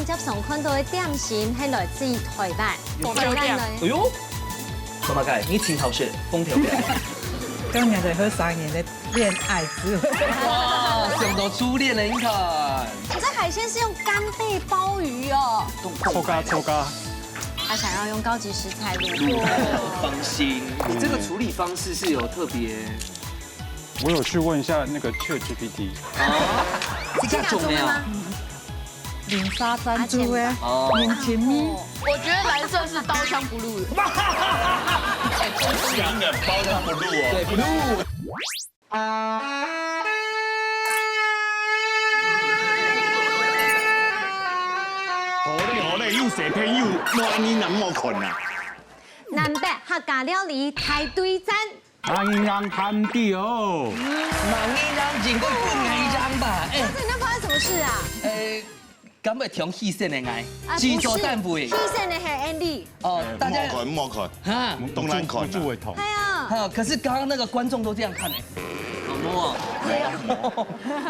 網接上看到的點心係來自台北。哎呦，怎麼解？你前頭說風調表。今日就喝3年的戀愛滋味。哇，想到初戀了，你看。這海鮮是用干貝鮑魚哦。抽咖。他想要用高級食材滷過。放心，你這個處理方式是有特別。我有去問一下那個 ChatGPT。是這樣沒有？零沙珍珠哎，零情蜜。我覺得藍色是刀槍不入的。香的刀槍不入哦。對，不入。好嘞，又蛇片又安尼能冇困啊？南北客家料理台對戰。人人看地哦。盲人經過不愛人吧？哎，這那發生什麼事啊？敢會挑犧牲的愛，自作蛋肥。犧牲的係 Andy。哦，大家莫看，哈，當然看不會痛。係啊。好，可是剛剛那個觀眾都這樣看哎。摸啊！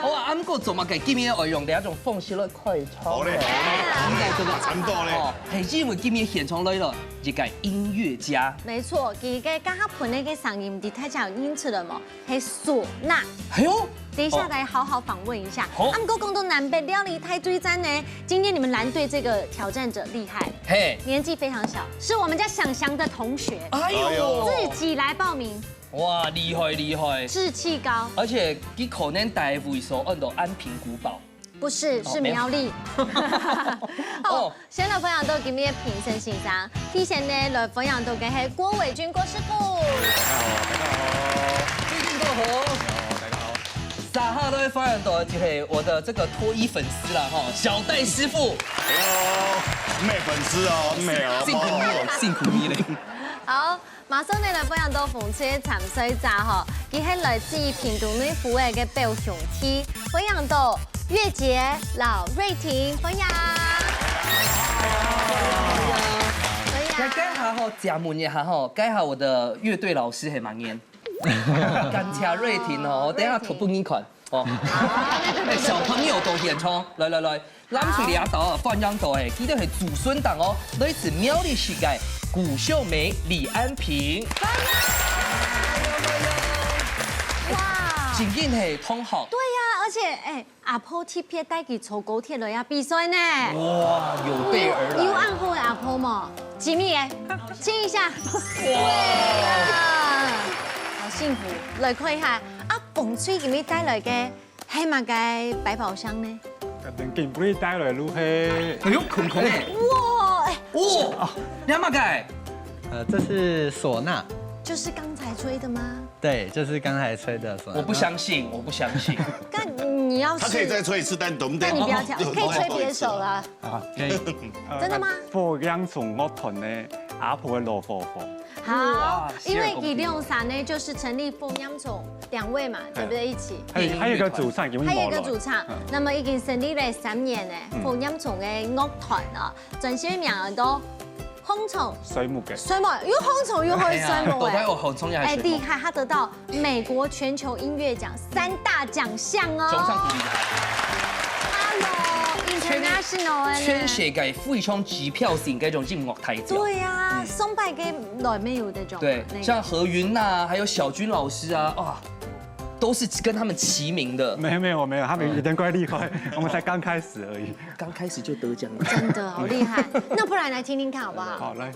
我話啱個做乜嘅？今年我用另一種方式來開創。好嘞，應該這個差不多嘞。係因為今年現場來了一個音樂家。沒錯，佢嘅家下盤呢個聲音啲太常演出了嘛，係嗩吶。哎呦！等一下來好好訪問一下。好。啱個講到南北料理台對戰呢，今天你們藍隊這個挑戰者厲害，嘿，年紀非常小，是我們家想翔的同學。哎呦！自己來報名。哇，厲害厲害，志氣高，而且佢可能大會所按到安平古堡，不是，是苗栗。哦，先來分享到今日評審現場，提前呢來分享到嘅係郭偉軍郭師傅。大家好，最近都好。大家好。撒哈都會分享到就係我的這個脫衣粉絲啦，哈，小戴師傅。咩粉絲哦？咩哦？辛苦你了，辛苦你了。好。馬上你來分享到馮車潛水站嗬，佢係來自屏東內府嘅表兄弟，分享到月杰、老瑞婷，分享。該下吼，加門一下吼，該下我的樂隊老師係蠻嚴，甘茶瑞婷哦，等下頭不你看哦。小朋友都現場，來，攬住你阿豆放樣到誒，記得係祖孫檔哦，來自苗栗市嘅。古秀梅、李安平，哇！真緊係通學。對呀，而且阿婆貼片帶佢坐高鐵來啊比賽呢。哇，有備而來。有暗號嘅阿婆嘛，幾米嘅？親一下。哇！好幸福，來看一下阿馮翠給你帶來嘅係乜嘅百寶箱呢？等緊不你帶來如係。哎呦，空誒！哇！哇！你阿媽蓋？這是嗩吶。就是剛才吹的嗎？對，就是剛才吹的嗩吶。我不相信，我不相信。但你要是……他可以再吹一次，但懂不懂？但你不要跳，可以吹別首啦。啊，可以。真的嗎？富陽從樂團呢，阿婆的羅佛佛。好，因為以龍山呢，就是成立鳳央蟲2位嘛，對不對？一起。還有一個主唱，還有一個主唱，那麼已經成立了3年呢，鳳央蟲的樂團啊，專線名都紅蟲。水母嘅。水母，又紅蟲又會水母哎。紅蟲也厲害，他得到美國全球音樂獎3大獎項哦。中上鼓勵。全世界非常指標性嘅一種音樂台詞。對呀，松柏嘅來沒有那種。對，像何雲吶，還有小軍老師啊，哇，都是跟他們齊名的。沒有，他們有點怪厲害，我們才剛開始而已。剛開始就得獎了，真的好厲害。那不然來聽聽看好不好？好，來。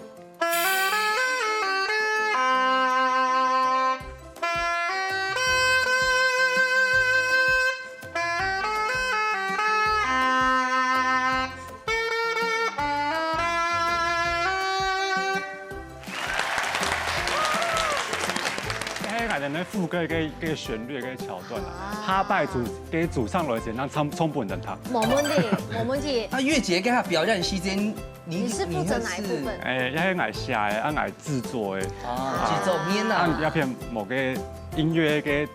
那副歌嘅旋律嘅橋段啊，哈拜給主唱來先，讓充本人他。冇問題，冇問題。那月杰跟他表演期間，你是負責哪一部分？要愛寫嘅，愛製作嘅。製作面啊。要片某個音樂嘅。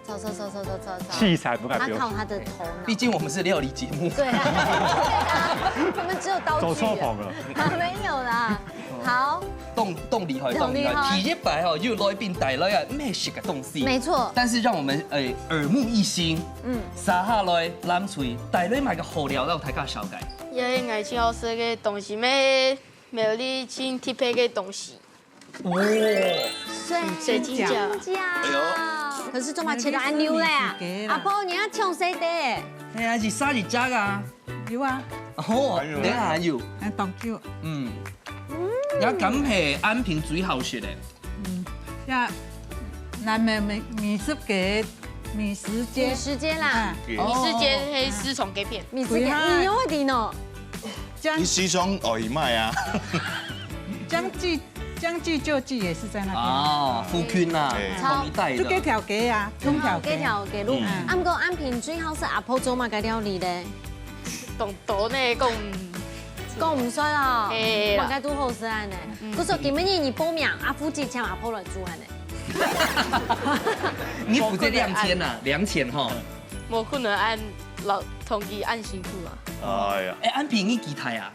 器材不該。他靠他的頭腦。畢竟我們是料理節目。對啊，我們只有刀具。走錯棚了。沒有啦。好，動厲害，第一擺哦，又來邊帶來啊咩食嘅東西，沒錯，但是讓我們耳目一新，撒下來攬嘴帶來買個好料讓大家了解。也愛青好食的東西，沒有你請貼配的東西。水晶餃。可是做嘛切到安溜嘞啊！阿婆，你要搶誰的？哎呀，是啥日只啊？有啊，哦，等下還有。還當酒。嗯。也感係安平最好食的。呀，南美美食街，美食街啦。美食街黑絲蟲給片。美食街，你有的呢？你西裝哦，一賣啊。江記舊記也是在那邊。哦，福坤啊，同一帶的。就幾條街啊，通條街。幾條街路。啊，不過安平最好是阿婆做嘛個料理咧。懂呢，講唔衰哦，係啦，我該都好食安呢。佢說今年你報名，阿夫姐請阿婆來煮安呢。你負責2000吶，2000哈。冇可能按老統計按辛苦啊。哎呀，哎，安平你幾台啊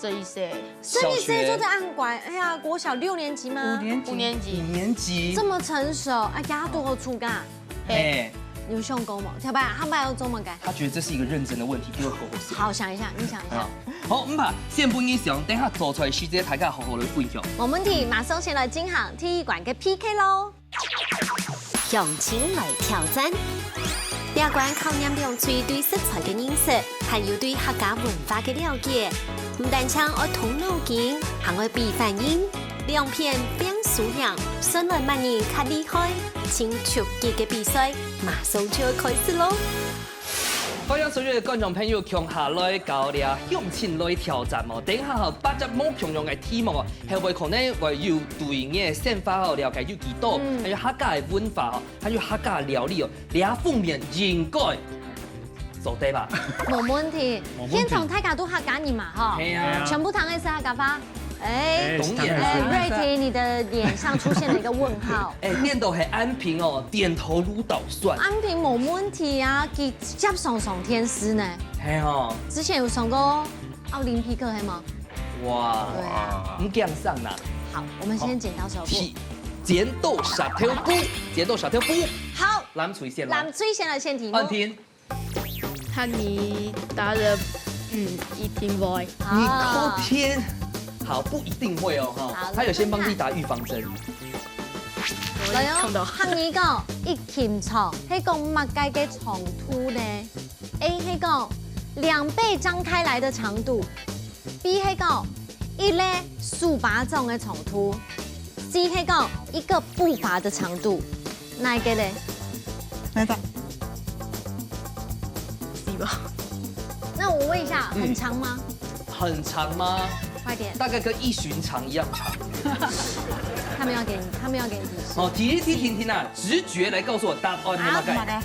11歲。11歲就在安乖，哎呀，國小6年級嗎5年級。5年級。這麼成熟，哎呀，多好處噶。哎。有上鈎嗎？跳吧，他們要做乜嘅？他覺得這是一個認真的問題，給我好好想。好，想一下，你想一下。好，唔怕，先不影響，等下做出來時間，大家好好來分享。冇問題，馬上先來進行體育館嘅 PK 咯。用錢來挑戰，第一關考驗用嘴對食材嘅認識，還有對客家文化嘅了解。唔但唱愛動腦筋，還愛比反應，兩片變數量，順來萬人較厲害。請出擊嘅比賽馬上就要開始咯！歡迎所有嘅觀眾朋友共下來搞了向前來挑戰哦！等下後8隻冇共用嘅題目哦，係會可能會有對應嘅想法哦，了解有幾多，還有客家嘅文化哦，還有客家料理哦，兩方面應該做對吧？冇問題，現場大家都客家人嘛，哈，全部談的是客家話。哎，瑞婷，你的臉上出現了一個問號。哎，念到係安平哦，點頭如搗蒜。安平冇問題啊，佢接上天師呢。係哦。之前有上過奧林匹克係嗎？哇，對啊，唔驚上啦。好，我們先剪刀手布。剪刀石頭布，剪刀石頭布。好，藍翠先來。藍翠先來先題目。安婷。看你答的，一定會。你靠天。好，不一定會哦，哈。他有先幫你打預防針。來哦，行你講一鉗長，係講乜嘢嘅長度呢 ？A 係講2倍張開來的長度 ，B 係講一列數把種嘅長度 ，C 係講一個步伐的長度，哪一個呢？哪個？ C 吧。那我問一下，很長嗎？很長嗎？快點，大概跟一尋常一樣長。他們要給你提示。好，提聽啊，直覺來告訴我答案係乜嘅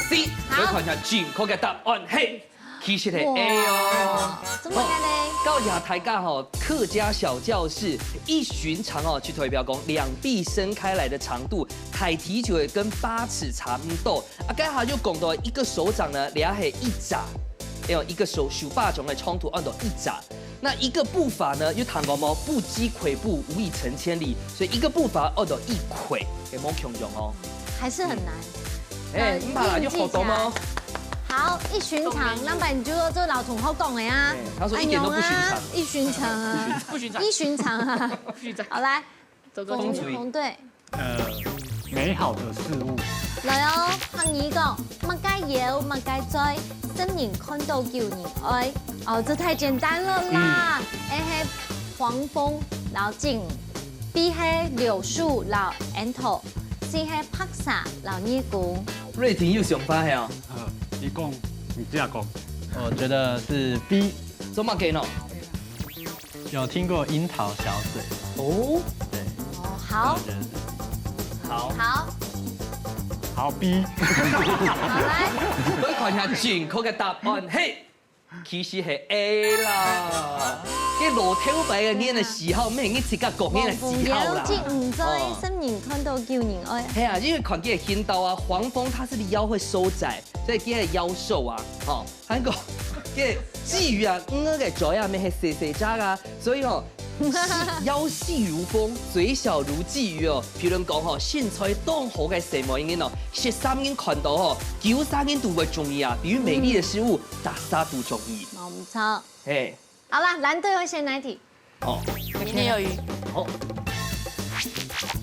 ？C。我看下正確嘅答案係，其實係 A 哦。怎麼嘅呢？教下大家吼，客家小教室一尋常哦，去代表講2臂伸開來的長度，體積就會跟8尺差唔多。啊，家下就講到一個手掌呢，倆係一拃。有一個手把種的長度按到1拃，那一個步伐呢？又談過麼？不積跬步，無以成千里，所以一個步伐按到1跬，給冇強用哦。還是很難。哎，唔怕啦，就好多嗎？好，一尋常，那麼你就做老同學講的呀。他說一點都不尋常。一尋常啊，不尋常，一尋常啊。好來，紅隊。美好的事物。來哦，行二個，乜街有，乜街追。新年看到叫人愛，哦，這太簡單了啦。A 係黃蜂老靜 ，B 係柳樹老櫻桃 ，C 係拍沙老尼姑。瑞婷有想法係哦。你講，你這樣講。我覺得是 B。怎麼給呢？有聽過櫻桃小水。哦。對。哦，好。好。好。好 B， 好來，我看下正確嘅答案，嘿，其實係 A 啦。啲羅挑白嘅念嘅時候，咩嘢自家講念嘅時候啦。唔知新年看到叫人愛。係啊，因為看見聽到啊，黃蜂它是你腰會收窄，所以見腰瘦啊，哦，還個嘅至於啊，嘅嘴啊，咩係細細隻啊，所以哦。腰細如風，嘴小如鯽魚哦。譬如講吼，身材當好嘅細模英哦，13英看到吼，93英都會中意啊。比喻美麗的事物，大家都中意。冇錯。哎，好啦，藍隊會先來題。哦，明天有雨。好。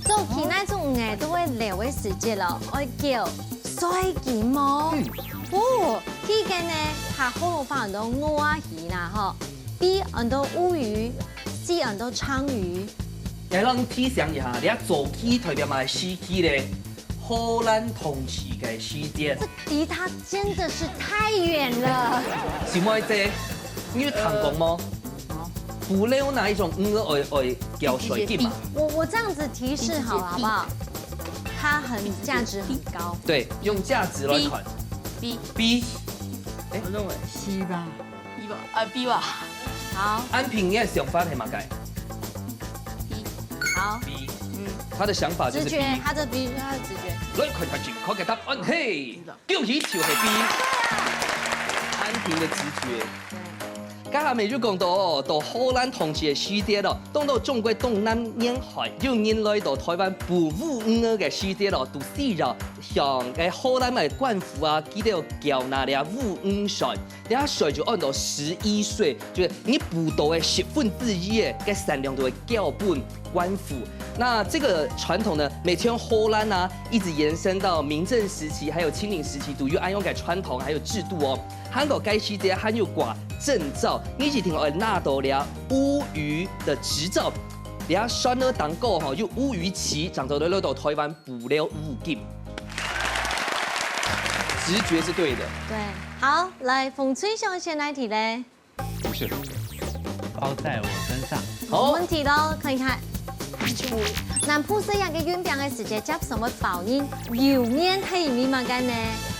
做起那種誒都會留嘅時節咯，愛叫水雞毛。哦，期間呢，下好放很多烏啊魚啦，吼 ，B 很多烏魚 ，C 很多鯧魚。來讓你體想一下，你做起特別買時期咧，荷蘭同期嘅時節。這離他真的是太遠了。是咪啫？你有聽過嗎？不溜哪一種愛叫水雞嘛？我這樣子提示好了，好不好？它很價值很高。對，用價值來看。B。哎，我認為 C 吧。 B 吧，B 吧。好。安平嘅想法係嘛解 B。好。 B。他的想法就是 B。直覺，他的 B，他的直覺。來看下正確嘅答案，嘿，恭喜就係 B。安平的直覺。家下咪就講到哦，到荷蘭同期嘅時節咯，當到中國東南沿海，有人來到台灣捕烏魚嘅時節咯，都自然像嘅荷蘭嘅官府啊，記得要繳納啲烏魚稅，啲稅就按照11歲，就是你捕到嘅1/10嘅產量都會繳本官府。那這個傳統呢，每從荷蘭啊，一直延伸到明鄭時期，還有清領時期，都有按用嘅傳統還有制度哦。韓國該時節還有掛證照，你是聽我拿到了烏魚的執照，你啊選了當過哈，有烏魚期，長到來到台灣捕了烏金，直覺是對的。對，好，來馮翠雄先來題嘞。不是，包在我身上。冇問題咯，看一看。南浦西人嘅月餅嘅時節接什麼爆音？油面係咪嘛嘅呢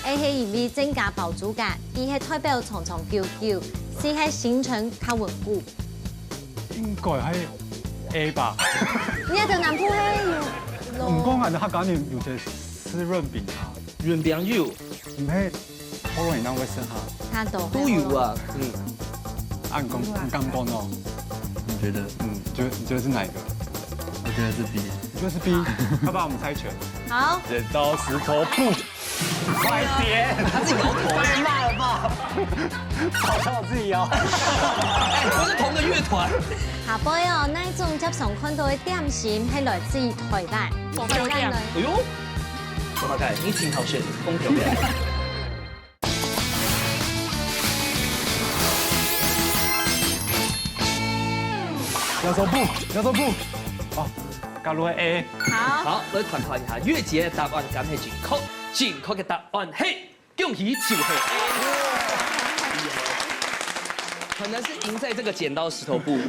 ？A 係咪增加飽足感 ？B 係代表長長久久 ？C 係形成較穩固？應該係 A 吧。你一條南浦係唔講係客家人有隻濕潤餅啊，潤餅有，唔係可能人會食下。都有啊，按剛講哦。你覺得？你覺得是哪一個？我覺得是 B。你覺得是 B？要不然我們猜拳。好。剪刀石頭布。快點！他自己搖頭，太辣了吧！好像我自己搖。哎，不是同個樂團。下杯哦，那一種接常看到嘅點心係來自於台灣。台灣的。哎呦，怎麼解？你挺好選，風調面。搖手布，搖手布。哦，加入 A。好，來看看一下月姐的答案，敢係正確？正確嘅答案係，恭喜就係 A。可能是贏在這個剪刀石頭布。命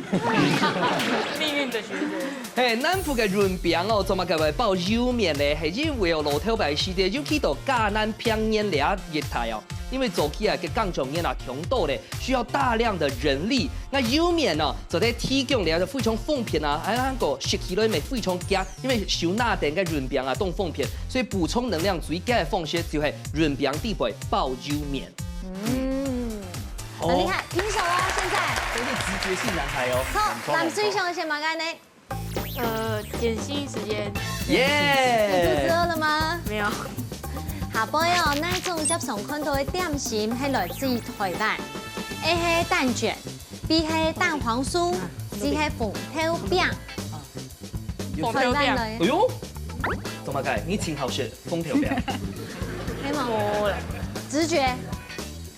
運的選擇。嘿，南部嘅潤餅哦，做乜嘅話包油麵咧？係因為哦，路頭白時節，尤其到嘉南平原倆熱態哦。因為做起來嘅鋼種煙啊強度咧，需要大量的人力。那油麵呢，就在提供倆就非常方便啊，喺香港食起來咪非常佳，因為少那點嘅潤餅啊當方便，所以補充能量最佳嘅方式就係潤餅地杯包油麵。很厲害，平手哦，現在。真是直覺系男孩哦。好，南水雄先馬干呢？點心時間。耶！你肚子餓了嗎？沒有。下杯哦，那一種接常看到嘅點心係來自於台灣。A 係蛋卷 ，B 係蛋黃酥 ，C 係鳳頭餅。鳳頭餅。哎呦，怎麼解？你挺好選，鳳頭餅。係嘛？我直覺。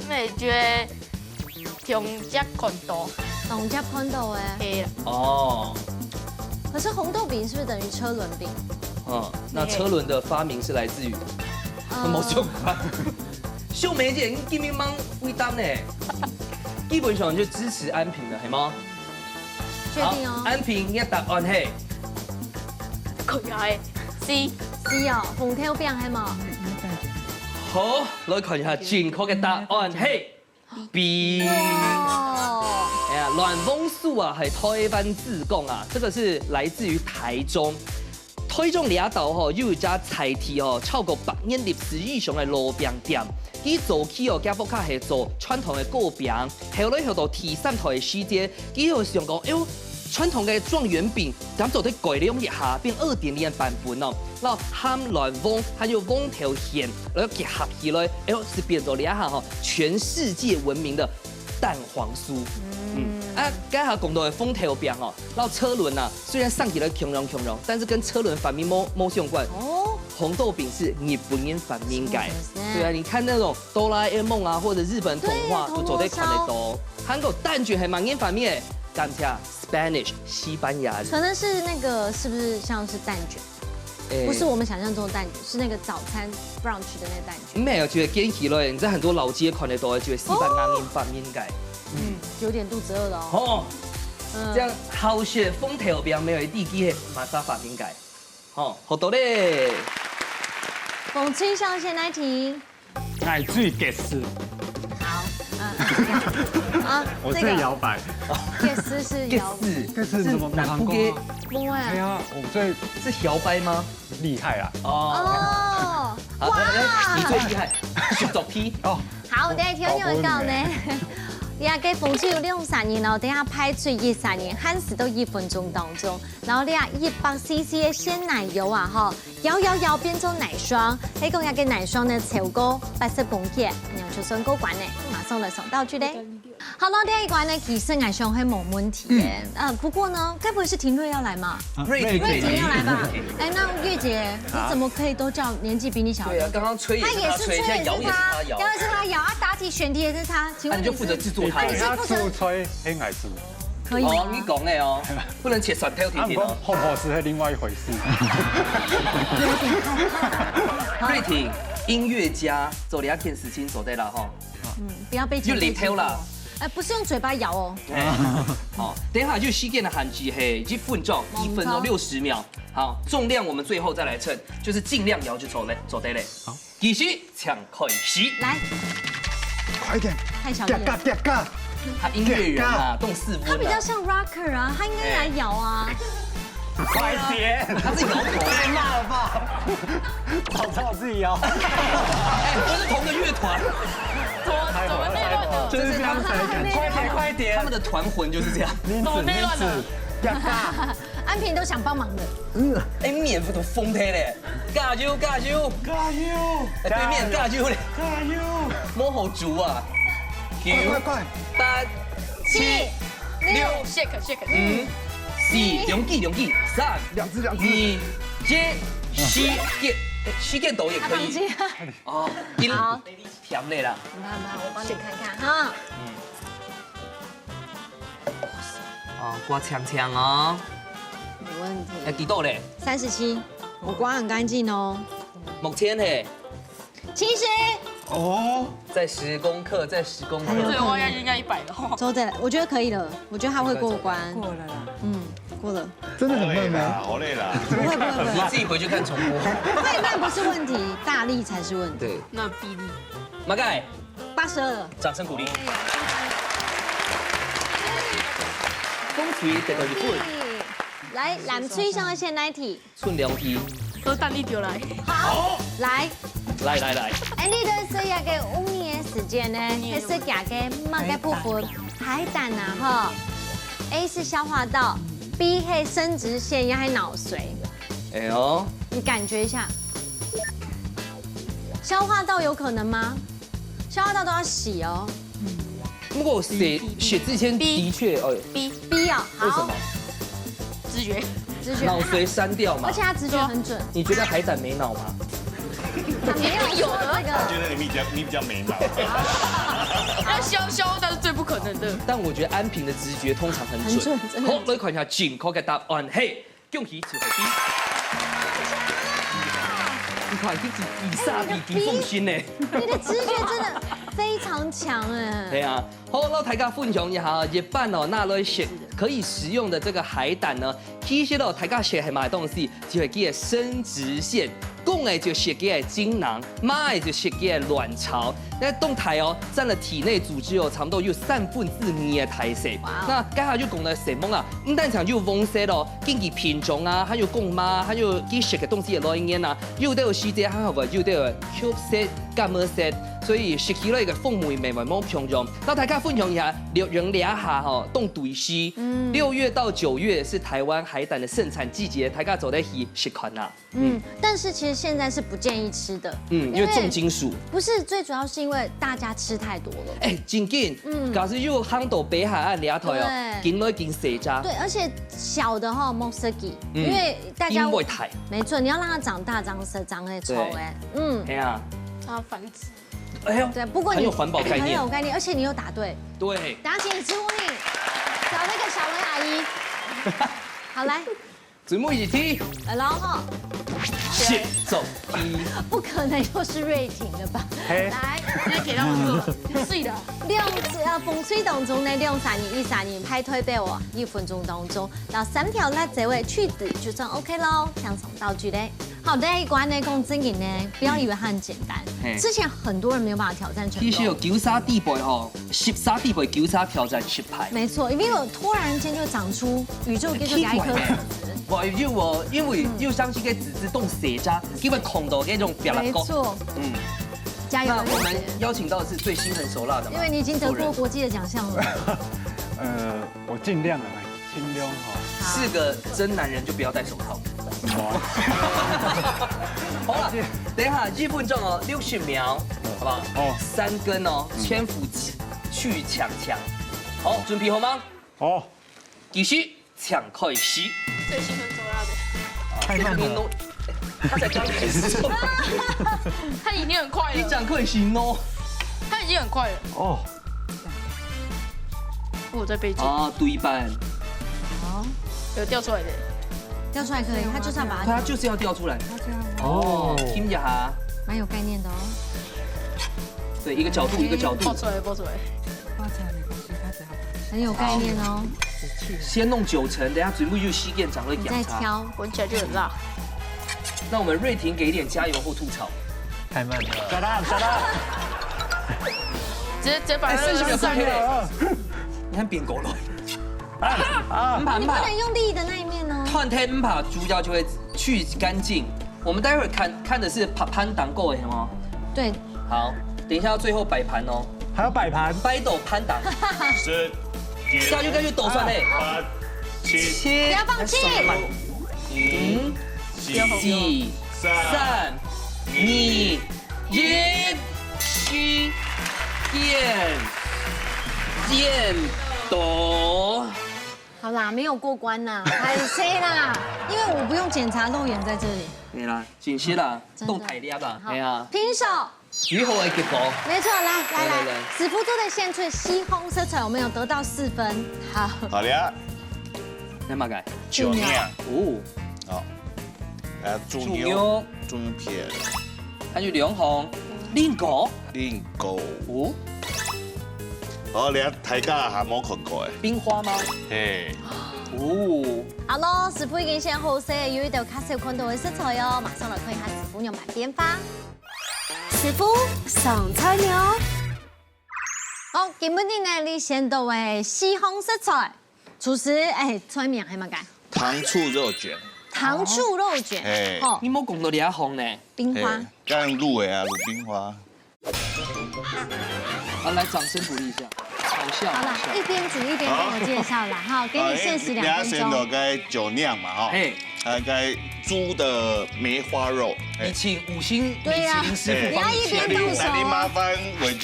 咪覺得同隻看到。同隻看到嘅。A 啦。哦。可是紅豆餅是不是等於車輪餅？嗯，那車輪的發明是來自於？冇相關。秀梅姐，你今日忙會答呢？基本上就支持安平的，係嗎？確定哦。安平嘅答案係佢係 C。C 哦，鳳頭餅係嘛？好，來看一下正確嘅答案係 B。哎呀，暖風酥啊，係台灣自貢啊，這個是來自於台中。台中倆島吼有一家菜市吼超過100年歷史以上的路邊店，佢做起哦，加福卡係做傳統的糕餅，後來後到第3台的時節，佢又想講，哎呦，傳統嘅狀元餅，咁就對改良一下，變2.0的版本哦。然後含卵黃，還有黃頭餡，然後結合起來，哎呦，是變做了一下哈，全世界聞名的蛋黃酥。剛才講到的風頭餅哦，然後車輪啊，雖然上起來強融，但是跟車輪反面沒相關。哦，紅豆餅是日本人反面改。對啊，你看那種哆啦 A 夢啊，或者日本童話都走在款的多。韓國蛋卷還蠻人反面，感謝 Spanish 西班牙人。可能是那個是不是像是蛋卷？不是我們想象中的蛋卷，是那個早餐 brunch 的那個蛋卷。沒有，覺得跟起來，你在很多老街款的都會覺得西班牙人反面改。有點肚子餓了哦。這樣好學風頭餅沒有地基的馬莎反面改。好多嘞。風吹上線來題。奶最給絲。好，我最搖擺。給絲是搖擺。給絲怎麼難過？不會。哎呀，我最是搖擺嗎？厲害啊！哦。哇！你最厲害，學作批。哦。好，等下聽你們講呢。呀，給風吹有2-3年哦，等下拍最1-3年，限時到1分鐘當中。然後你啊100cc 的鮮奶油啊，哈，搖變成奶霜。呢個嘅奶霜呢，超過80公克，然後就算高管呢，馬上來送道具嘞。好了，第一關呢，其實奶霜會冇問題耶。不過呢，該不會是廷瑞要來嘛？瑞婷要來吧？哎，那月姐，你怎麼可以都叫年紀比你小？對啊，剛剛吹也是他吹，現在搖也是他搖，搖也是他搖啊，答題選題也是他。請問你就負責製作他？他助吹黑奶酥。可以哦，你講的哦，不能切蒜頭甜甜哦。紅火是係另外一回事。瑞婷，音樂家，走兩片事情走對了哈。不要被。就裡頭啦。不是用嘴巴搖哦。好，等一下就西建的韓劇嘿，以及分鐘1分鐘60秒。好，重量我們最後再來稱，就是盡量搖就走對嘞。好，繼續搶開始。來，快一點。太小力了。他音樂人啊，動4分。他比較像 rocker 啊，他應該來搖啊。快點！他自己搖頭。太罵了吧！早自己搖。哎，不是同個樂團。就是這樣才快點！他們的團魂就是這樣。名字，安平都想幫忙的。哎，面都瘋天嘞！加油！對面加油嘞！摸好足啊！快！8、7、6、shake， 5、4，兩記，3、2、1、膝蓋抖也可以。哦，好，甜的啦。我幫你看看哈。哦，刮槍哦。沒問題。要幾度嘞？37，我刮很乾淨哦。目前嘿70。哦，再10公克，再10公克。對，我應該100了。周仔，我覺得可以了，我覺得他會過關。過了啦。過了。真的很悶嗎？好累了。不會。你自己回去看重播。快慢不是問題，大力才是問題。對。那比例。馬蓋。82。掌聲鼓勵。風吹得到日本。來，藍吹上線來題。寸兩題。都蛋力丟來。好，來。哎，你對這個5年的時間呢，還是加個乜個部分？海膽啊，哈。A 是消化道 ，B 係生殖腺，也係腦髓。哎呦，你感覺一下，消化道有可能嗎？消化道都要洗哦。不過寫之前的確哦。B 啊，為什麼？直覺。腦髓刪掉嘛。而且他直覺很準。你覺得海膽沒腦嗎？沒有這個。我覺得你比較沒腦。要消化道是最不可能的。但我覺得安平的直覺通常很準。好，來看一下正確的答案。嘿，恭喜詞回 B。你看，比薩比奉新呢。你的直覺真的非常強哎。對啊，好，那大家分享一下日本哦，那類選可以食用的這個海膽呢，其實哦，大家學係買東西就係叫生殖腺，公的就學叫精囊，媽的就學叫卵巢。那動態哦，佔了體內組織哦，差不多有2/3的體積。那該下就講了什麼啊？唔單場就豐盛咯，經濟品種啊，還有貢媽，還有一些個東西的來源啊，又都有細節很好個，又都有吸色、感冒色，所以食起來個風味慢慢冇平庸。那大家分享一下，6月下吼，凍對西，6月到9月是台灣海膽的盛產季節，大家走在去食款啦。但是其實現在是不建議吃的，因為重金屬。不是，最主要是因為大家吃太多了。哎，真緊，假使有夯到北海岸裡頭哦，見到見蛇渣。對，而且小的哈 mosaki， 因為大家會太。沒錯，你要讓它長大，長得醜哎。對啊，它繁殖。哎呦，對，不過你很有環保概念，很有概念，而且你有答對。對。等下請你支呼你，找那個小文阿姨。好來。嘴目一起踢，然後先走踢，不可能又是瑞婷的吧？來，直接給到我做，是的。風吹當中呢，用3年、13年拍推俾我1分鐘當中，然後3條辣這位去籽就算 OK 咯。像什麼道具嘞？好，第一關呢，講真嘅呢，不要以為它很簡單。之前很多人沒有辦法挑戰成功。其實有9沙地杯吼，10沙地杯9沙挑戰失敗。沒錯，因為我突然間就長出宇宙給就給一顆籽。因為又相信個籽子動蛇渣，基本控到那種表達。沒錯，加油！那我們邀請到的是最心狠手辣的，因為你已經得過國際的獎項了。我盡量了，盡量哈。是個真男人就不要戴手套。好了，等一下1分鐘哦，60秒，好不好？哦，3根哦，千夫去搶槍。好，準備好嗎？好。繼續搶開始。最心狠手辣的。太慢了。他才剛開始。他已經很快了。你講可以行哦。他已經很快了。哦。我在背景。啊，對半。好。有掉出來的。掉出來可以，他就是要把它。他就是要掉出來。哦，聽一下。蠻有概念的哦。對，一個角度，一個角度。爆出來，爆出來。很有概念哦。先弄9層，等下嘴部就吸電長會檢查。再挑，聞起來就很辣。那我們瑞婷給一點加油或吐槽。太慢了。小大，小大。直接把那個上來。你看變狗了。你不能用力的那一面哦。換天把豬腳就會去乾淨。我們待會兒看的是盤檔夠了嗎？對。好，等一下要最後擺盤哦。還要擺盤？擺斗盤檔。10、下去跟去抖出來。8、7、不要放棄。5、4、3、2、1，起電抖。好啦，沒有過關吶，海誰啦？因為我不用檢查肉眼在這裡。對啦，緊些啦，動態粒吧。哎呀，平手。最後的結果。沒錯，來，子夫做的現萃西紅色彩，我們有得到4分。好。好了。那麼改。酒釀。哦。好。豬牛片。還有兩紅。令狗。哦。好，你大家還冇看過誒？冰花嗎？嘿。哦。好咯，師傅已經先好勢，有一道卡少看到的色彩喲，馬上來看一下師傅用滿邊發。師傅上菜了。好，今日呢，你先到的西紅色菜，廚師出名係乜嘅？糖醋肉卷。糖醋肉卷。哎。你冇講到倆紅呢？冰花。剛剛入圍啊，滷冰花。好，來掌聲鼓勵一下，好笑。好了，一邊煮一邊給我介紹啦，好，給你限時2分鐘。先到該酒釀嘛，哈，還該豬的梅花肉。你請5星米其林師傅。你要一邊動手。那你麻煩偉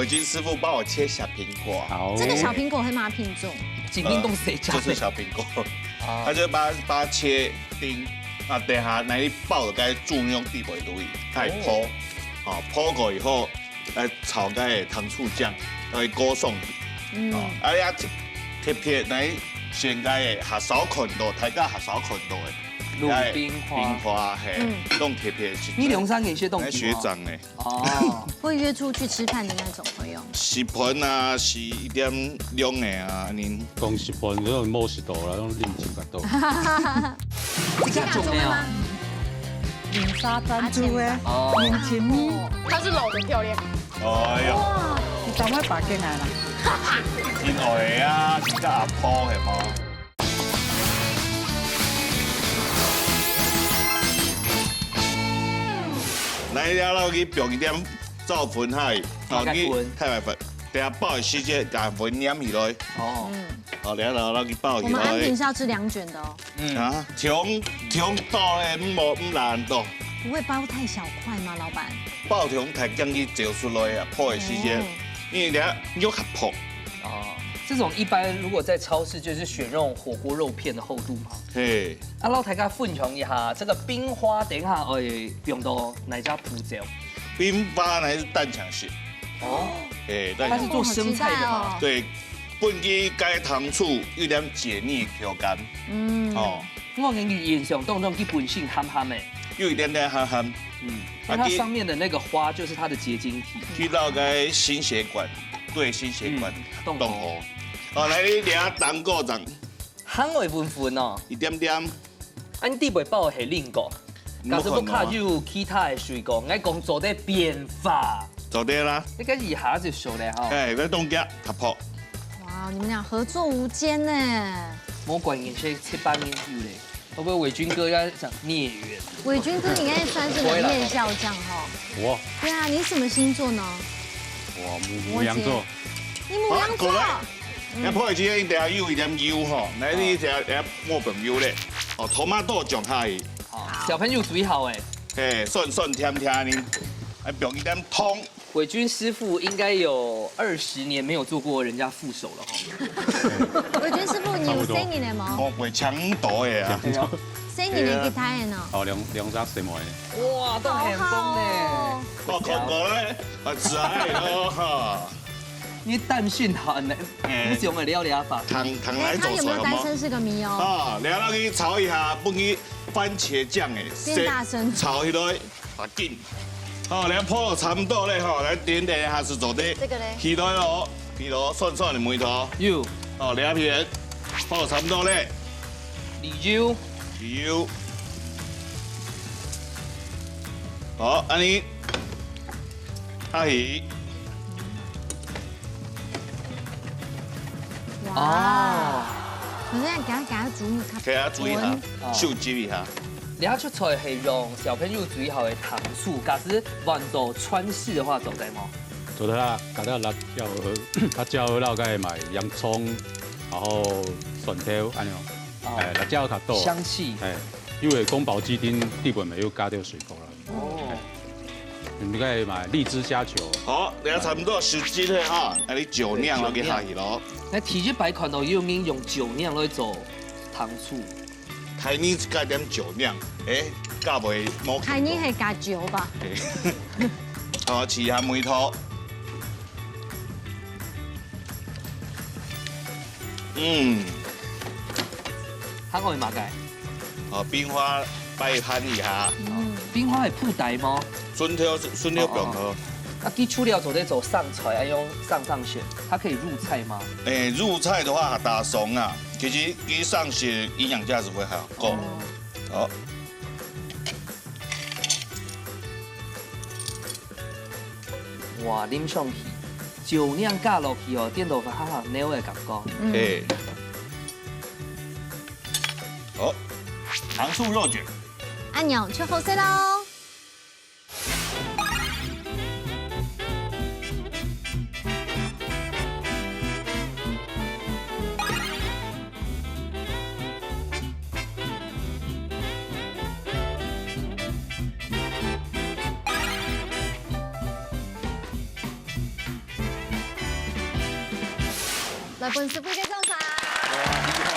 君師傅幫我切小蘋果。好。這個小蘋果會嗎？品種？緊冰凍誰家？就是小蘋果。他就把它切丁，啊，等下那你爆的該注用地維都伊，太剖，好剖過以後。來炒個糖醋醬，來勾送你。啊呀，貼片來先個下手款度，大家下手款度的。滷冰花，嘿，弄貼片。你兩三年先動。學長呢？哦。會約出去吃飯的那種朋友。食盤啊，是一點量的啊，您。講食盤，你用摸食道啦，用拎錢個刀。這個重要。零沙珍珠哎，年輕蜜，它是老的漂亮。哎呦，你怎麼拔進來啦？真愛啊，真叫阿婆係嘛？來了落去用一點皂粉海，後去太白粉，等下爆的時間把粉黏起來。哦。好，然後落去爆起來。我們安平是要吃2卷的哦。啊，長刀的唔難刀。不會包太小塊嗎，老闆？爆長太將去嚼出來啊，破的時間，因為等下肉很破。哦，這種一般如果在超市就是選那種火鍋肉片的厚度嘛。嘿。啊，老大家分享一下，這個冰花等一下會用到哪家鋪子？冰花乃是蛋腸式。哦。哎，它是做生菜的嘛？對，本機加糖醋，有點解膩口感。哦。我給你印象當中，它本性憨憨的。有一點點憨憨。那它上面的那個花就是它的結晶體。去到個心血管，對心血管動火。哦，來你倆當個掌。香味芬芬哦，一點點。啊，你底袂包係另個，假使要卡入其他的水果，愛講做啲變化。做啲啦。你該是下就熟咧哈。哎，嗰東家突破。哇，你們倆合作無間呢。我管研些7、8年級嘞，會不會偉軍哥要講孽緣？偉軍哥，你應該算是冷面笑匠哈。我。對啊，你什麼星座呢？我牡羊座。你牡羊座。一破之後，一定要有一點油吼，來你就要抹粉油咧。哦，토마토種下去。小朋友注意好哎。哎，酸酸甜甜呢，還用一點湯。偉軍師傅應該有20年沒有做過人家副手了哈。偉軍師傅，你有幾年嗎？我會搶到的啊。幾年給他的呢？哦，2歲冇的。哇，都很瘋呢。我看過咧，我知咯哈。你淡訓好呢，不用的料理法。糖來做水好嗎？他有沒有單身是個謎哦。啊，然後去炒一下，不去番茄醬誒。變大聲。炒起來，把勁。好，然後泡到差不多咧，吼，來點點還是做啲。這個咧。起來咯，起來，涮涮的梅頭。有。哦，2片，泡到差不多咧。油。油。好，安尼。阿姨。哦，可是給他煮，給他煮一下，收集一下。你出菜係用小朋友煮好的糖醋，假使換做川式的話，做得嗎？做得啦，加啲辣椒好，辣椒好，然後再買洋蔥，然後蒜頭，安樣，哎，辣椒較多，香氣，哎，因為宮保雞丁基本沒有加掉水果啦。哦。你可以買荔枝蝦球。好，你差不多10斤的哈，那你酒釀落去下去咯。那提起白款都有名用酒釀來做糖醋。台泥加點酒釀，哎，加袂冇。台泥係加酒吧？好，試下梅頭。香港馬介。哦，冰花擺攤一下。冰花係鋪袋嗎？筍條冰河。那基礎料做在做上菜，要用上選，它可以入菜嗎？哎，入菜的話打慫啊，其實一上血營養價值會好夠。好。哇，啉上去，酒釀加落去哦，點到哈哈牛的感覺。哎。好，糖醋肉卷。按鈕去後勢嘍。來，本師傅給種茶。哇，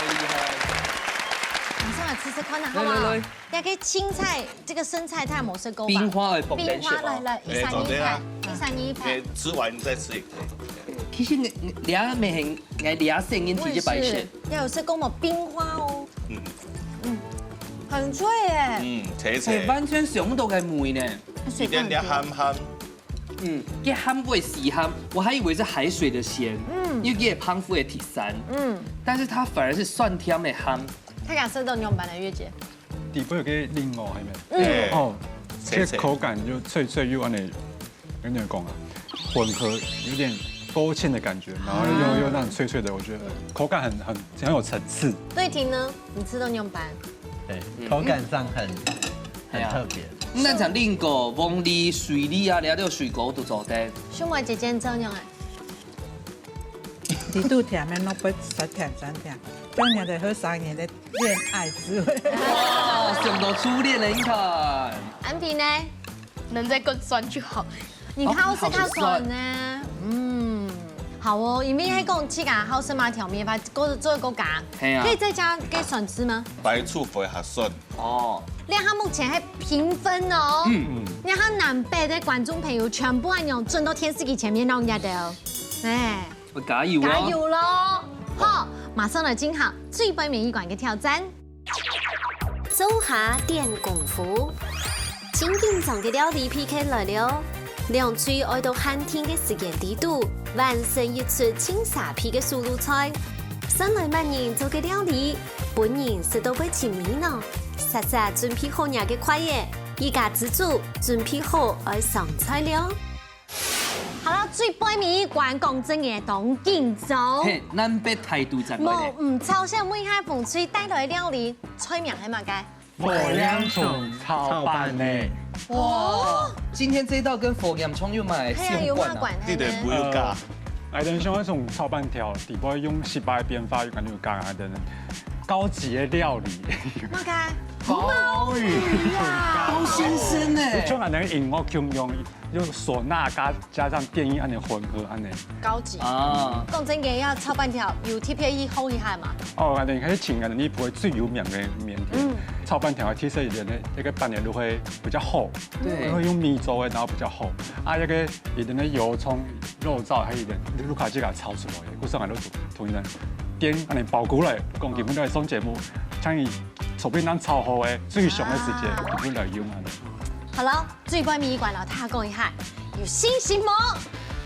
厲害！馬上來吃看吶，好不好？要給青菜，這個生菜太冇色溝吧？冰花的冰來，1、3、2盤，1、3、2盤。吃完再吃也可以。其實倆沒很愛倆聲音提起白線，要有色溝嘛，冰花哦。很脆耶。脆脆。完全想不到個梅呢。一點點鹹鹹。這鹹味是鹹，我還以為是海水的鹹，因為它胖夫的體酸，但是它反而是酸甜的鹹。他敢吃到牛板的月姐，底部有個令我係咪？哦，這口感就脆脆又安尼，跟你講啊，混合，有點勾芡的感覺，然後又那種脆脆的，我覺得口感很有層次。瑞婷呢？你吃都用班？對，口感上很特別。咱像菱果、鳳梨、水梨啊，了了水果都做得。兄妹姐姐怎樣啊？你肚甜的都不酸甜，當年的和3年的戀愛滋味。哇，上到初戀了，你看。安平呢？能再更酸就好。你好吃靠酸呢？好哦，因為迄講起家好吃嘛，調麵包做個夾，可以再加給筍絲嗎？白醋會較酸。哦。連他目前還評分哦。連他南北的觀眾朋友全部按鈕轉到電視機前面讓人家的哦。哎。加油！加油咯！好，馬上來進行最杯麵一館嘅挑戰。做下練功夫，前邊上嘅料理 PK 來了，兩嘴愛到寒天嘅時間地度，完成一出清沙皮嘅素魯菜。新來萬人做嘅料理，本人食到會前面咯，實實準備好嘢嘅快嘢，依家自主準備好愛上菜了。好了，最杯麵一館講真嘅當緊走。嘿，南北態度怎麼咧？唔超像梅海風吹帶來料理，菜名係乜嘅？火焰蟲炒飯呢？哇！今天這一道跟火焰蟲有買相關啊？你哋不要加。來等像那種炒飯條，底部用西巴的變法，有感覺有加來的高級的料理。乜嘅？鮑魚啊！好新鮮呢！就那個飲我用嗩吶加上電音，安尼混合安尼。高級啊！講真嘅，要炒飯條有貼片好厲害嘛？哦，安尼開始請安尼不會最有名的麵條。炒飯條其實一點那個飯條都會比較厚，對，會用米做的，然後比較厚。啊，那個一點的油蔥、肉燥，還有一點盧卡基給炒出來的，我上來都同一人點安尼包過來，講基本都係上節目，像伊隨便咱炒好的最上的時間，基本來用安尼。好了，最杯麵一館老太講一下，有信心嗎？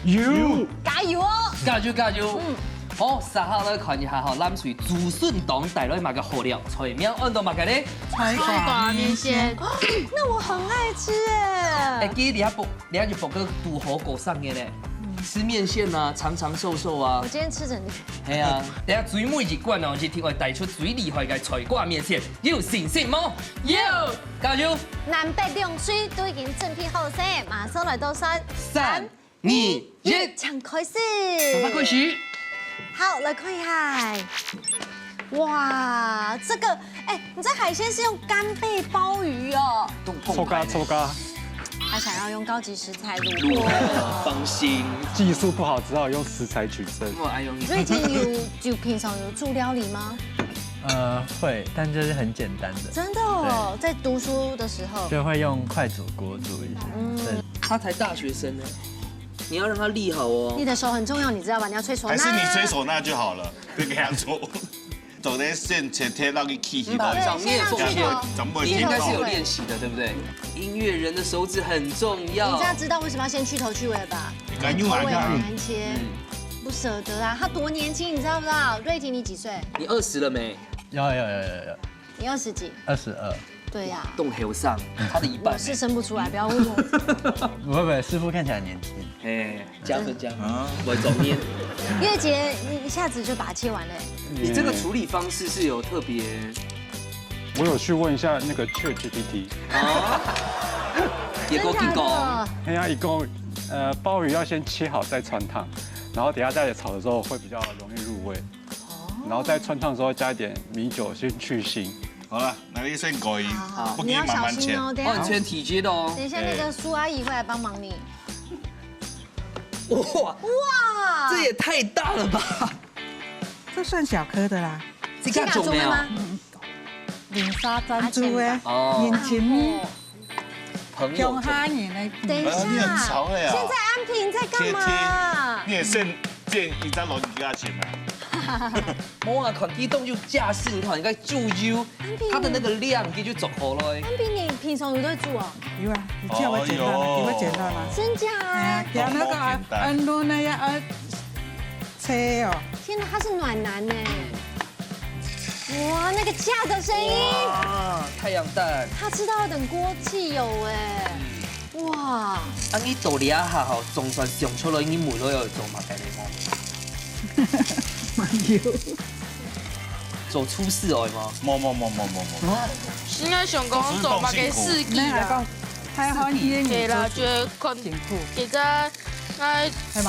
有，加油哦！加油加油！好，3號來看一下吼，咱隨竹筍檔帶來嘛個好料，菜名按到嘛個咧？菜掛麵線。那我很愛吃哎。哎，記你下就放個杜火鍋上嘅咧，吃麵線啊，長長瘦瘦啊。我今天吃整粒。係啊，等下最尾一罐哦，是聽我帶出最厲害嘅菜掛麵線，有信心嗎？有，加油！南北兩區都已經準備好勢，馬上來到3、2、1，搶開始！快開始！好，來看一下。哇，這個，哎，你這海鮮是用干貝鮑魚哦。抽嘎。他想要用高級食材滷過，放心。技術不好，只好用食材取勝。所以以前就平常有做料理嗎？會，但就是很簡單的。真的哦，在讀書的時候就會用快煮鍋煮一下。對，他才大學生呢，你要讓他立好哦。你的手很重要，你知道吧？你要吹嗩吶。還是你吹嗩吶就好了，別給他做。走那線前貼到個 key 你應該是有練習的，對不對？音樂人的手指很重要。你這樣知道為什麼要先去頭去尾吧？頭尾很難切，不捨得啊！他多年輕，你知道不知道？瑞婷，你幾歲？你20了沒？有。你20幾？22。對呀。動頭上，他的一半。我是生不出來，不要問我。不會，師傅看起來年輕。哎，加分。我走面。月姐，你一下子就把它切完了。你這個處理方式是有特別？我有去問一下那個 ChatGPT。也夠精工。哎呀，一共鮑魚要先切好再汆燙，然後等下在炒的時候會比較容易入味。然後在汆燙的時候加一點米酒先去腥。好了，那你先過癮，不給慢慢切。哦，你切體積的哦。等一下那個蘇阿姨會來幫忙你。哇，這也太大了吧！這算小顆的啦。這個重沒有？零沙珍珠哎，眼睛。朋友。等一下，你很潮了呀！現在安平在幹嘛？你也是見一張樓底下錢嗎？我啊，看機動就架勢，你看，你看就油，它的那個量，你就足好咯。安平，你平常有在煮啊？有啊，你叫我剪斷了，你會剪斷嗎？真假啊？有那個按錄那樣切哦。天哪，他是暖男呢！哇，那個架的聲音！哇，太陽蛋。他知道要等鍋氣有哎。哇！啊，你豆粒啊哈吼，總算上出來，你梅都有做馬雞毛。做出事哦嗎？冇。應該想講做馬嘅司機啦，太歡喜係啦，就看辛苦。其實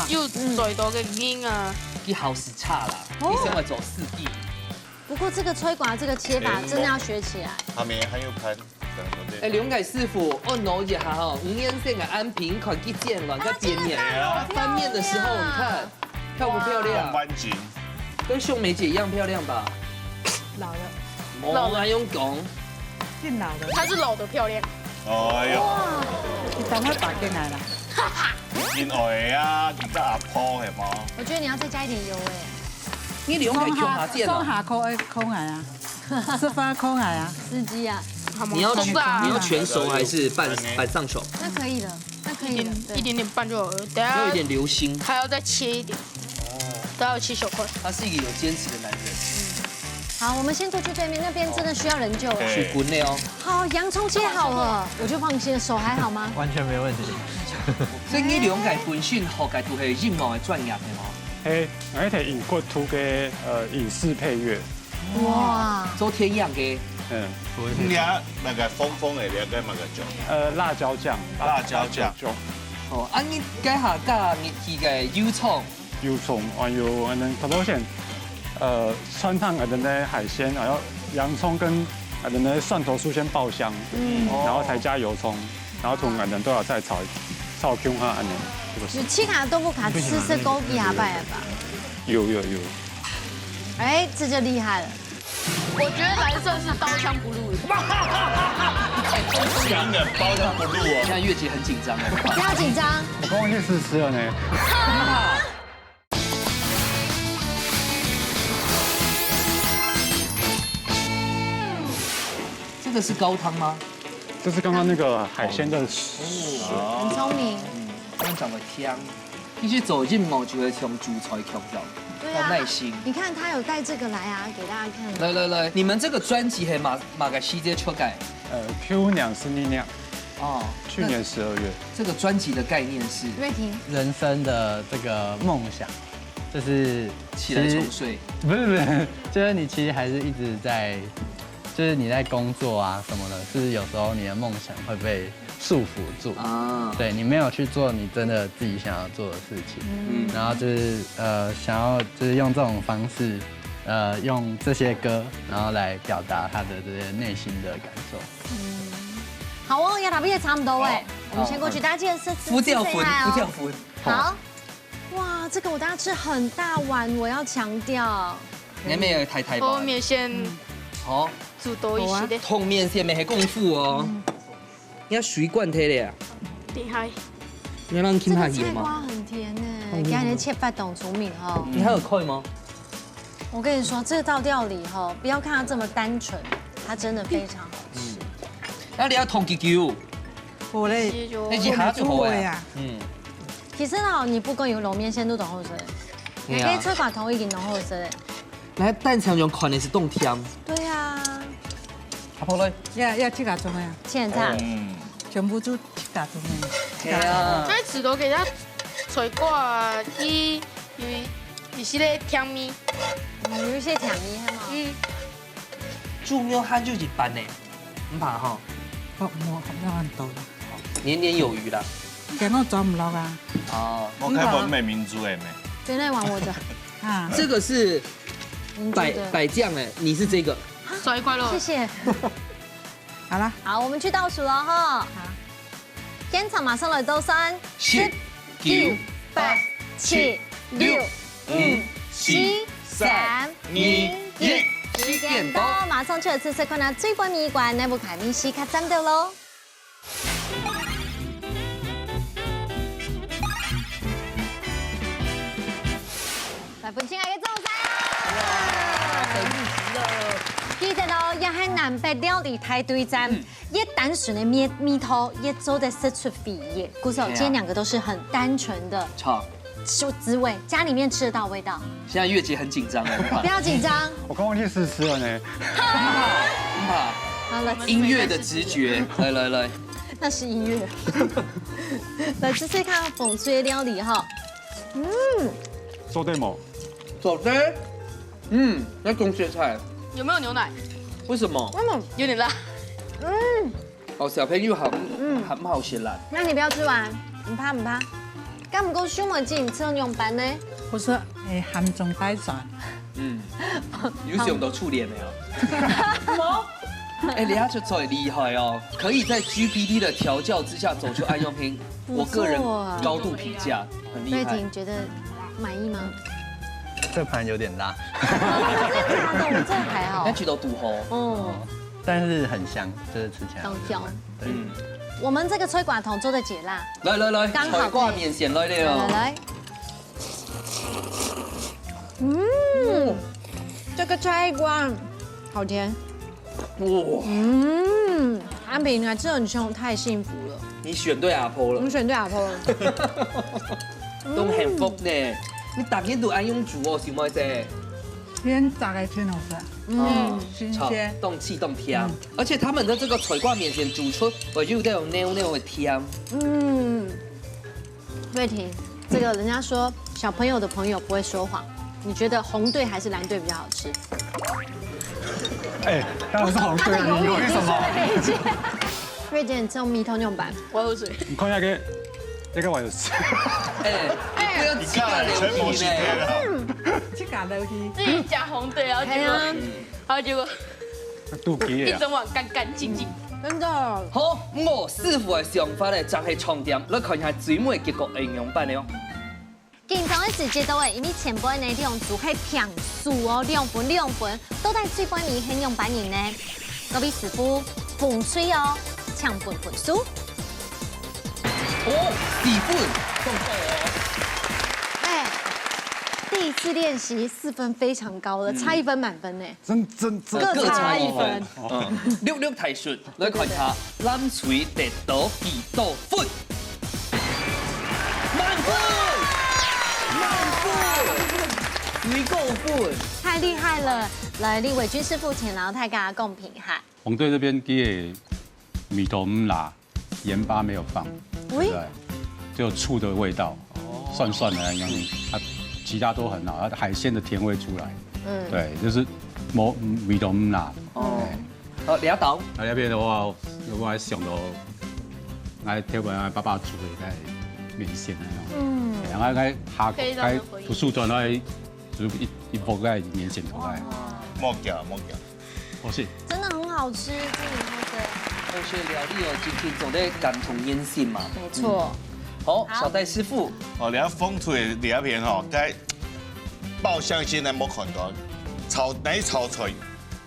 有最多嘅人啊。你好死差啦，你身為走四季。不過這個吹管這個切法真的要學起來。下面還有盤。哎，梁凱師傅，我弄一下哈，吳嫣線的安平款一件亂在邊面，翻面的時候你看漂不漂亮？跟秀梅姐一樣漂亮吧？老了，老還用講？變老了。她是老的漂亮。哎呦，你等會打進來了。因為啊，而家阿婆係嘛？我覺得你要再加一點油哎。你梁凱用下件雙下扣來啊，是發扣來啊，司機啊，你要全熟還是半上熟？那可以了，那可以了，一點點半就好了。等下有一點流心，還要再切一點。都要7小塊。他是一個有堅持的男人。好，我們先過去對面，那邊真的需要人救了。去滾了哦。好，洋蔥切好了，我就放心了。手還好嗎？完全沒問題。所以你梁凱本身學嘅都係音樂嘅專業嘅嘛？嘿，我一睇影過圖嘅影視配樂。哇，周天樣嘅。嗯。你啊，那個風嘅，你個乜個醬？辣椒醬。辣椒醬。哦，啊你解下加熱氣嘅油蔥。油蔥，還有頭頭先，汆燙的海鮮，還有洋蔥跟蒜頭酥先爆香，然後才加油蔥，然後同都要再炒香下有七卡豆腐卡吃枳杞下拜了吧？有。哎，這就厲害了。我覺得藍色是刀槍不入的。香的包槍不入哦。現在月姐很緊張哦。不要緊張。我剛剛去試了呢。這是高湯嗎？這是剛剛那個海鮮的。很聰明。剛長得香，必須走進某就會從主菜嗆到，要耐心。你看他有帶這個來啊，給大家看。來，你們這個專輯係馬個西街出改Q 娘是妮娘。哦，去年12月。這個專輯的概念是瑞婷人生的這個夢想，就是起來重睡。不是，就是你其實還是一直在。就是你在工作啊什麼的，是有時候你的夢想會被束縛住啊，對你沒有去做你真的自己想要做的事情，然後就是想要就是用這種方式，用這些歌，然後來表達他的這些內心的感受。好哦，要打畢業差不多哎，我們先過去，大家記得是浮掉粉。好，哇，這個我等下吃很大碗，我要強調。你沒有太吧？後面先好。煮多一些的，痛面線沒係功夫哦，你要水罐體的啊，厲害。你要讓 Kim 下這個菜瓜很甜哎，給你的切飯董楚敏哈。你還有菜嗎？我跟你說，這道料理哈，不要看它這麼單純，它真的非常好吃。那你要同幾嚿？我嘞，你幾下就好呀。其實呢，你不講有樓面線都濃厚色，你可以吹把頭已經濃厚色嘞。來蛋腸用款的是凍甜。對呀。阿婆嘞？要7個鐘呀。現在。全部都7個鐘呀。對啊。在吃都給它吹掛，有些嘞甜味。有一些甜味係嘛？豬肉漢就一般呢，唔怕哈。我很多啦。年年有餘啦。給我做唔落啊。哦。我開本美民豬誒咩？對，那碗我的。啊。這個是。百醬哎，你是這個，摔快樂，謝謝。好了，好，我們去倒數了哈。好，現場馬上來倒3、10、9、8、7、6、5、4、3、2、1，時間到，馬上去吃吃看那最關米館那部凱賓西卡站的嘍。來，本親愛的早餐。記得咯，也係南北料理台對戰，一單純的麵頭，一做的食出肥耶。故事今天2個都是很單純的，就滋味，家裡面吃得到味道。現在月姐很緊張了，不要緊張。我剛剛去試吃了呢。好了，音樂的直覺，來，那是音樂。來試試看風吹料理哈。做對嗎？走的，那中學菜。有沒有牛奶？為什麼？有點辣。哦，小朋友很好吃辣。那你不要吃完，唔怕唔怕。敢唔過小妹之前吃用飯呢？不是，含中帶酸。有想到觸臉沒有？哎，李亞秋最厲害哦，可以在 GPT 的調教之下走出愛用品，我個人高度評價，很厲害。瑞婷覺得滿意嗎？這盤有點辣。真的假的？我這還好。那覺得賭吼。但是很香，就是吃起來。香香。我們這個吹寡筒做的解辣。來，剛好掛麵線來了。來。這個菜瓜好甜。哇。安平，你還吃很凶，太幸福了。你選對阿婆了。你選對阿婆了。都幸福呢。你大家都愛用煮哦，是咪啫？天炸的挺好吃，新鮮，動氣動甜，而且他們的這個脆掛麵線煮出，我就帶有那種的甜。瑞婷，這個人家說小朋友的朋友不會說謊，你覺得紅隊還是藍隊比較好吃？當然是紅隊啊！你為什麼？瑞姐，你吃米頭牛板，我喝水。你看那個我有吃。不要氣嘎流氣呢！氣嘎流氣。自己加紅隊，然後結果一整碗乾乾淨淨。真的。好，我師傅的想法咧，就係重點，來看一下最尾結果營養版的哦。經常的時節到誒，因為前輩呢啲煮係平素哦，2份都帶最關鍵營養版型呢。各位師傅，風吹哦，搶本酥。4分，中爆哦！第一次練習4分非常高了，差1分滿分呢。真各差1分。6太順，來看下藍錘得到幾多分？滿分，3個分，太厲害了！來，李偉君師傅請老太家公平哈。紅隊這邊給米頭唔辣，鹽巴沒有放。對，只有醋的味道，蒜蒜的那樣，它其他都很好，它海鮮的甜味出來，對，就是味道唔辣。好，兩道。那邊的話，我還想到，來台灣爸爸煮的那個麵線那種，然後喺下喺土樹轉來煮一鍋嗰麵線頭來，莫講，好食，真的很好吃，這裡頭的。後學料理哦，今天總得感同身受嘛。沒錯。好，小戴師傅。哦，你睇風吹兩邊吼，該爆香先來莫看到，炒菜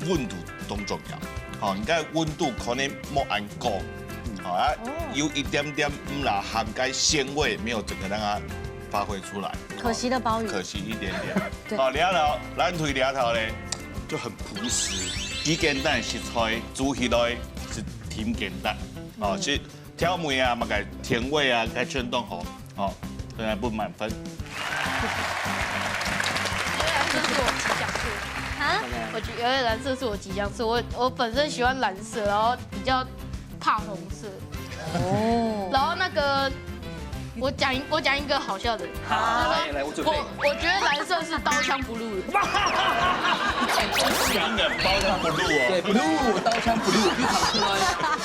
溫度都重要。好，你該溫度可能莫按高，好啊，有一點點唔辣，涵蓋鮮味沒有整個讓它發揮出來。可惜的鮑魚。可惜一點點。好，兩頭咱推兩頭咧就很樸實，幾簡單食材煮起來是挺簡單。哦，是調味啊，嘛個甜味啊，該全都好，好，當然不滿分。這是我吉祥色啊！我覺得藍色是我吉祥色，我本身喜歡藍色，然後比較怕紅色。哦。然後那個，我講一個好笑的。好，來，我準備。我覺得藍色是刀槍不入的。香的刀槍不入哦。對，blue 刀槍不入，就躺出來。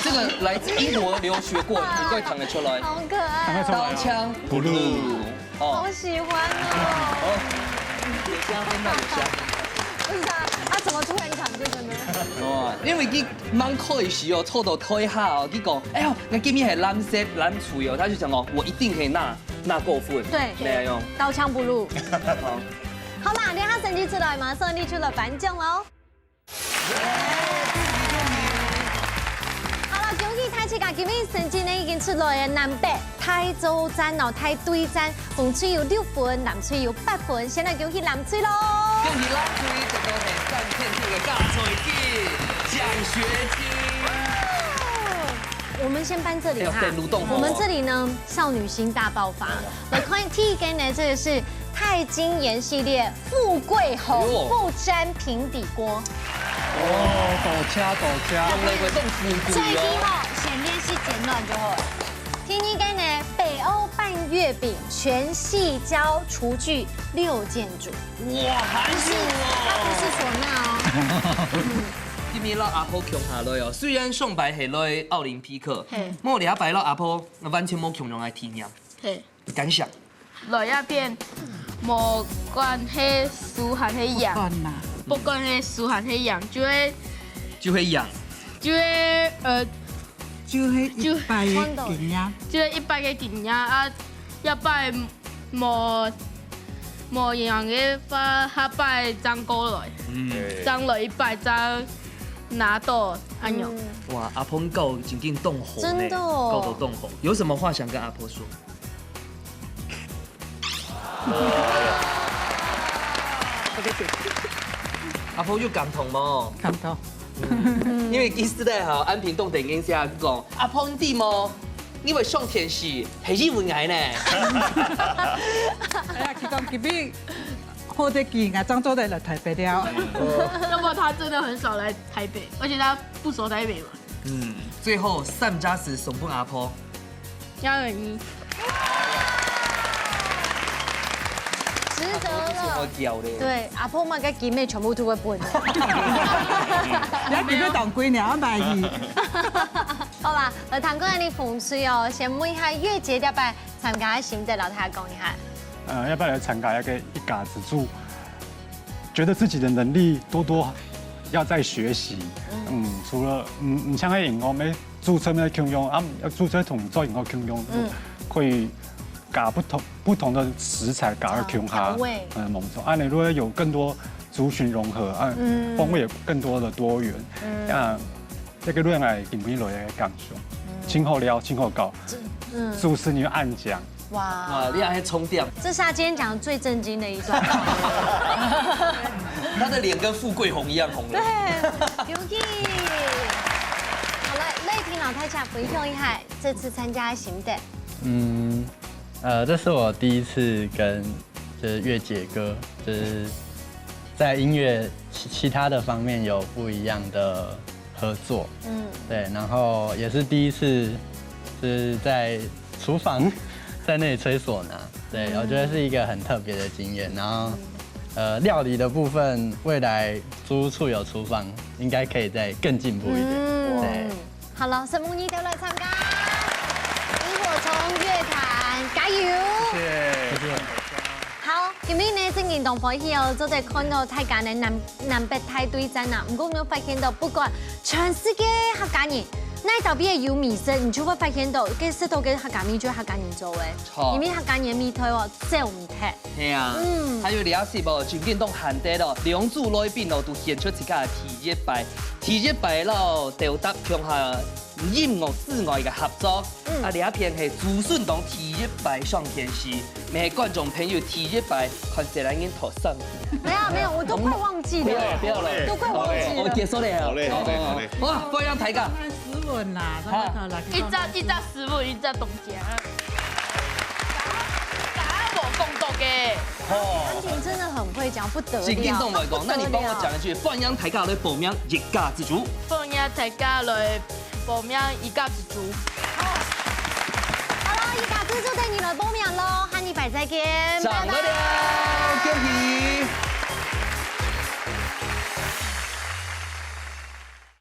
這個來自英國留學過，你會躺得出來。好可愛。刀槍不入。好喜歡哦。有香，真的有香。不是啊，他怎麼突然講這個呢？哦，因為佢蠻開始哦，湊到推下哦，佢講，哎呦，我今日係藍色藍錘哦，他就講哦，我一定可以拿過分。對，沒有，刀槍不入。好，好啦，等下成績出來，馬上列出了頒獎嘍。好了，恭喜大家，今日成績呢已經出來了，南北台州站哦，台對站，紅錘有6分，藍錘有8分，先來恭喜藍錘嘍！恭喜藍錘得到係3片這個加菜金獎學金。我們先搬這裡哈，我們這裡呢少女心大爆發。來看第一個呢，這個是鈦金鹽系列富貴紅不粘平底鍋。哦，抖車，用嚟會凍富貴哦。所以以後先練習簡短就好。第二個呢，月餅、全矽膠廚具6件組。哇，還有它不是嗩吶哦。今日เรา阿婆強下來哦，雖然上擺係來奧林匹克，莫禮拜เรา阿婆完全冇強用來體驗。感想？來一邊無管係輸還係贏，不管係輸還係贏，就會贏，就係100個金額，就係100個金額啊！一擺無贏嘅話，下擺爭過來，爭來100張拿到安樣。哇，阿婆夠真緊動火呢，真的哦，夠都動火。有什麼話想跟阿婆說？阿婆有感動嗎？感動。因為其實咧，安平洞電影先講，阿婆你麼？你會上天時係日文藝呢？哎呀，佢講佢比好得勁啊，張周來台北了。要不他真的很少來台北，而且他不熟台北嘛。最後3加10送給阿婆。121。值得了。對，阿婆嘛，嘅金妹全部都會搬。你幾個當歸鳥買伊？好啦，來談關於你風水哦，先問一下月姐要不要參加心得，老太講一下。要不要來參加一甲子組？覺得自己的能力多要再學習。除了唔像喺熒光咩註冊咩強用，要註冊同做熒光強用，可以搞不同的食材搞個強下，冇錯。你如果有更多族群融合，風味有更多的多元，一個戀愛點評類嘅感受，今後聊，今後搞，主持人暗講。哇，你還充電？這是他今天講的最震驚的一段。他的臉跟富貴紅一樣紅。對，有意。好了，來聽老太家分享一下這次參加的心得。這是我第一次跟就是月姐哥，就是在音樂其他的方面有不一樣的合作。對，然後也是第一次是在廚房在那裡吹嗩吶。對，我覺得是一個很特別的經驗。然後料理的部分，未來租屋處有廚房，應該可以再更進步一點。對，好了，拭目以待來參加螢火蟲樂壇，加油！謝謝。好，今日呢真感動歡喜哦，就在看到大家的南北大對戰啊。不過我發現到，不管全世界客家人，那特別有美食，你就會發現到，跟食到嘅客家米就係客家人做嘅，因為客家人米腿哦，真唔甜。係啊，還有歷史無，真感動漢地咯，兩組來賓咯，都獻出自家嘅體育牌咯，調搭向下音樂之外嘅合作。啊，另一片係竹筍檔體育牌上天時，每觀眾朋友體育牌看誰來應頭上。沒有，我都快忘記了。不要了，都快忘記了。我結束了。好嘞。哇，不要抬槓。斯文啦，一隻師傅，一隻東家。共鬥嘅，安婷真的很會講，不得了。真動來講，那你幫我講一句，放養大家來報名一家之主。放養大家來報名一家之主。好了，一家之主帶你來報名咯，下禮拜再見，拜拜。